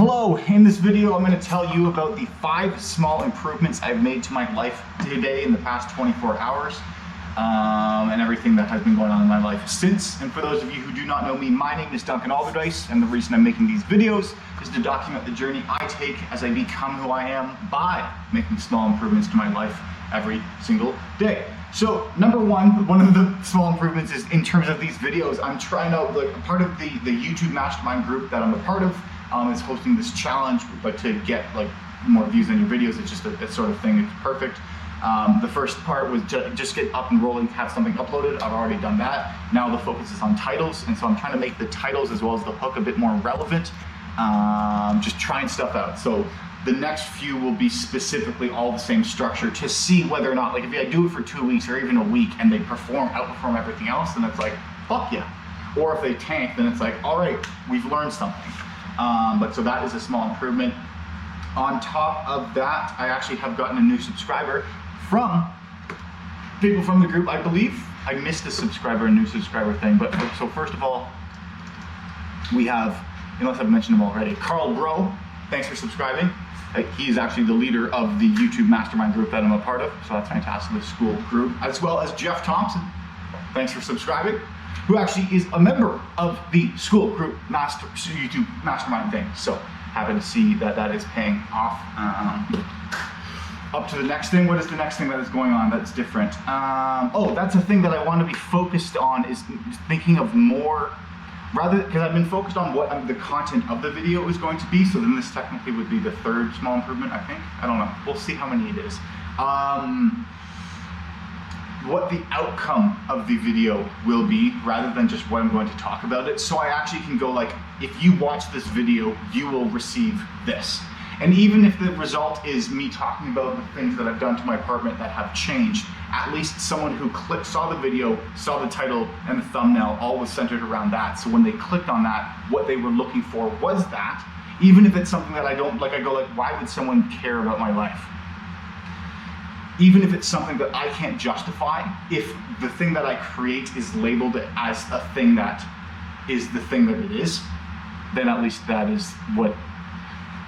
Hello, in this video I'm going to tell you about the 5 small improvements I've made to my life today in the past 24 hours and everything that has been going on in my life since. And for those of you who do not know me, my name is Duncan Alderdice, and the reason I'm making these videos is to document the journey I take as I become who I am by making small improvements to my life every single day. So number one of the small improvements is in terms of these videos, I'm trying out, like, part of the YouTube mastermind group that I'm a part of is hosting this challenge, but to get like more views on your videos, it's just a sort of thing. It's perfect. The first part was just get up and rolling, have something uploaded. I've already done that. Now the focus is on titles, and so I'm trying to make the titles as well as the hook a bit more relevant. Just trying stuff out. So the next few will be specifically all the same structure to see whether or not, like, if I do it for 2 weeks or even a week and they outperform everything else, then it's like, fuck yeah. Or if they tank, then it's like, all right, we've learned something. But so that is a small improvement. On top of that, I actually have gotten a new subscriber from people from the group. I believe I missed a new subscriber thing, but so first of all, we have, unless I've mentioned him already, Carl Bro, thanks for subscribing. He is actually the leader of the YouTube mastermind group that I'm a part of, so that's fantastic, the school group, as well as Jeff Thompson, thanks for subscribing, who actually is a member of the school group YouTube mastermind thing. So happy to see that that is paying off. Up to the next thing. What is the next thing that is going on that's different? Oh, that's a thing that I want to be focused on, is thinking of more, rather, because I've been focused on what the content of the video is going to be. So then this technically would be the third small improvement, I think. I don't know. We'll see how many it is. What the outcome of the video will be, rather than just what I'm going to talk about it. So I actually can go like, if you watch this video, you will receive this. And even if the result is me talking about the things that I've done to my apartment that have changed, at least someone who saw the video, saw the title and the thumbnail, all was centered around that. So when they clicked on that, what they were looking for was that. Even if it's something that I don't like, I go like, why would someone care about my life? Even if it's something that I can't justify, if the thing that I create is labeled as a thing that is the thing that it is, then at least that is what,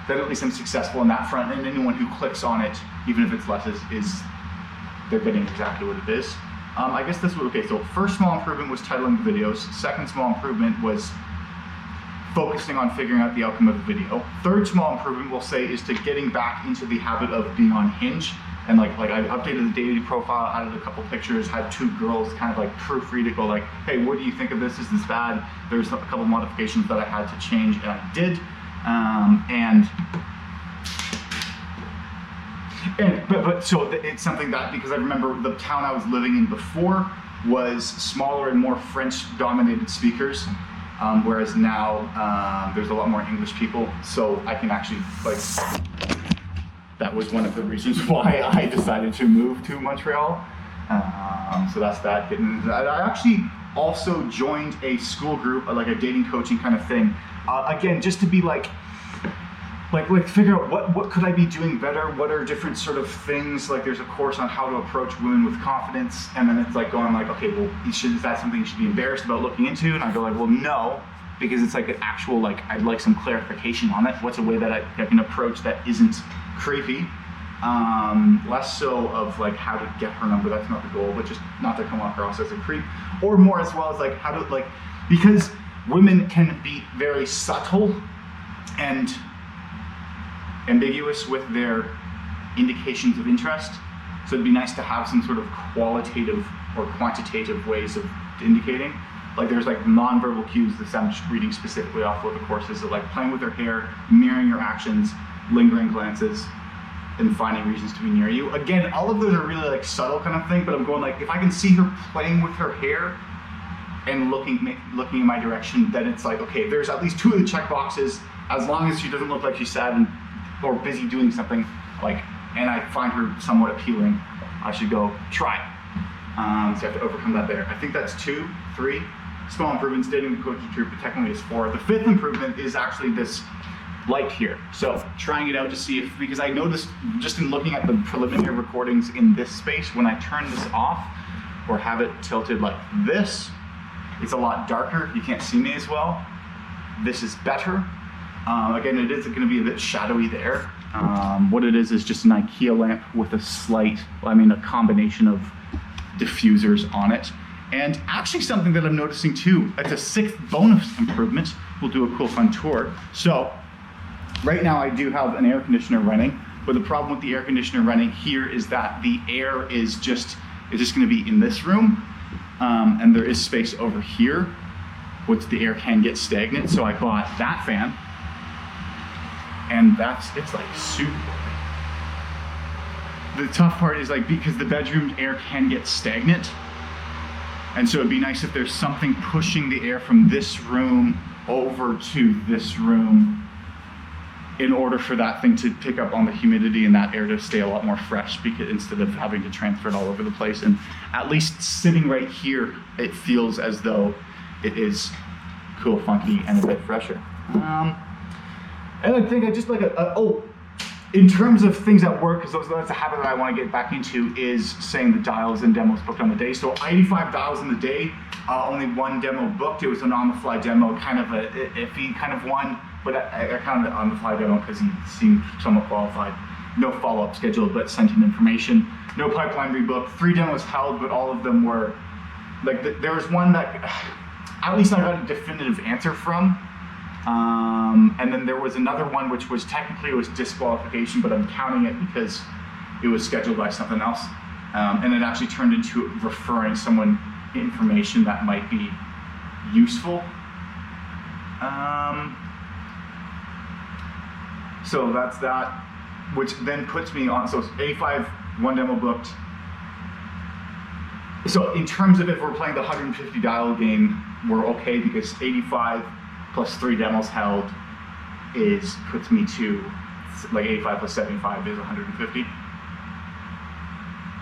then at least I'm successful in that front. And anyone who clicks on it, even if it's less, is they're getting exactly what it is. I guess this was, okay, so first small improvement was titling the videos. Second small improvement was focusing on figuring out the outcome of the video. Third small improvement, we'll say, is to getting back into the habit of being on Hinge. And like I updated the dating profile, added a couple pictures, had 2 girls kind of like proofread it, go like, hey, what do you think of this? Is this bad? There's a couple modifications that I had to change, and I did. But so it's something that, because I remember the town I was living in before was smaller and more French-dominated speakers, whereas now there's a lot more English people. So I can actually like. That was one of the reasons why I decided to move to Montreal. So that's that. I actually also joined a school group, like a dating coaching kind of thing. Again, just to be like figure out what could I be doing better? What are different sort of things? Like there's a course on how to approach women with confidence, and then it's like going like, okay, well, is that something you should be embarrassed about looking into? And I go like, well, no. Because it's like an actual, like, I'd like some clarification on it. What's a way that I can approach that isn't creepy? Less so of like how to get her number, that's not the goal, but just not to come across as a creep. Or more as well as like how to, like, because women can be very subtle and ambiguous with their indications of interest. So it'd be nice to have some sort of qualitative or quantitative ways of indicating. Like there's like nonverbal cues that I'm just reading specifically off what the course is, of like playing with her hair, mirroring your actions, lingering glances, and finding reasons to be near you. Again, all of those are really like subtle kind of thing, but I'm going like, if I can see her playing with her hair and looking in my direction, then it's like, okay, there's at least 2 of the check boxes, as long as she doesn't look like she's sad or busy doing something, like, and I find her somewhat appealing, I should go try it. So I have to overcome that there. I think that's 2, 3. Small improvements, dating the coaching group, but technically it's 4. The 5th improvement is actually this light here. So trying it out to see if, because I noticed just in looking at the preliminary recordings in this space, when I turn this off or have it tilted like this, it's a lot darker. You can't see me as well. This is better. Again, it is going to be a bit shadowy there. What it is just an IKEA lamp with a combination of diffusers on it. And actually something that I'm noticing too, it's a 6th bonus improvement. We'll do a cool fun tour. So right now I do have an air conditioner running, but the problem with the air conditioner running here is that the air is just gonna be in this room. And there is space over here, which the air can get stagnant. So I bought that fan, and it's like super. The tough part is like, because the bedroom air can get stagnant. And so it'd be nice if there's something pushing the air from this room over to this room in order for that thing to pick up on the humidity and that air to stay a lot more fresh, because instead of having to transfer it all over the place. And at least sitting right here, it feels as though it is cool, funky, and a bit fresher. And I think I just like in terms of things at work, because that's a habit that I want to get back into, is saying the dials and demos booked on the day. So 85 dials in the day, only 1 demo booked. It was an on-the-fly demo, kind of a iffy kind of one, but I counted it on-the-fly demo because he seemed somewhat qualified. No follow-up scheduled, but sent in information. No pipeline rebooked. 3 demos held, but all of them were, like, there was one that at least I got a definitive answer from. And then there was another one which was technically, it was disqualification, but I'm counting it because it was scheduled by something else. And it actually turned into referring someone information that might be useful. So that's that, which then puts me on, so 85, 1 demo booked. So in terms of if we're playing the 150 dial game, we're okay, because 85 plus 3 demos held puts me to, like, 85 plus 75 is 150.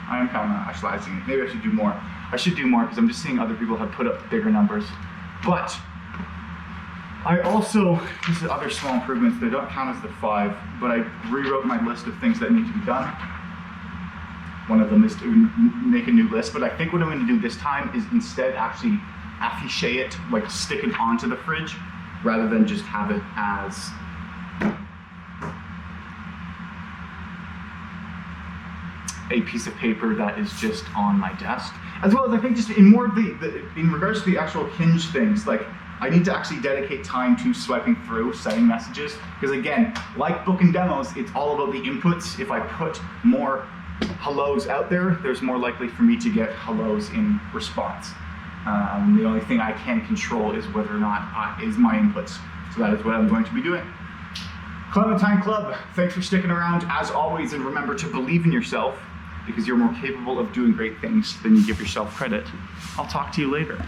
I am kind of actualizing it. Maybe I should do more. I should do more because I'm just seeing other people have put up bigger numbers. But I also, these are other small improvements. They don't count as the 5, but I rewrote my list of things that need to be done. One of them is to make a new list, but I think what I'm going to do this time is instead actually affiche it, like stick it onto the fridge, rather than just have it as a piece of paper that is just on my desk. As well as I think just in more of in regards to the actual Hinge things, like I need to actually dedicate time to swiping through, sending messages, because again, like booking demos, it's all about the inputs. If I put more hellos out there, there's more likely for me to get hellos in response. The only thing I can control is whether or not is my inputs. So that is what I'm going to be doing. Clementine Club, thanks for sticking around as always, and remember to believe in yourself, because you're more capable of doing great things than you give yourself credit. I'll talk to you later.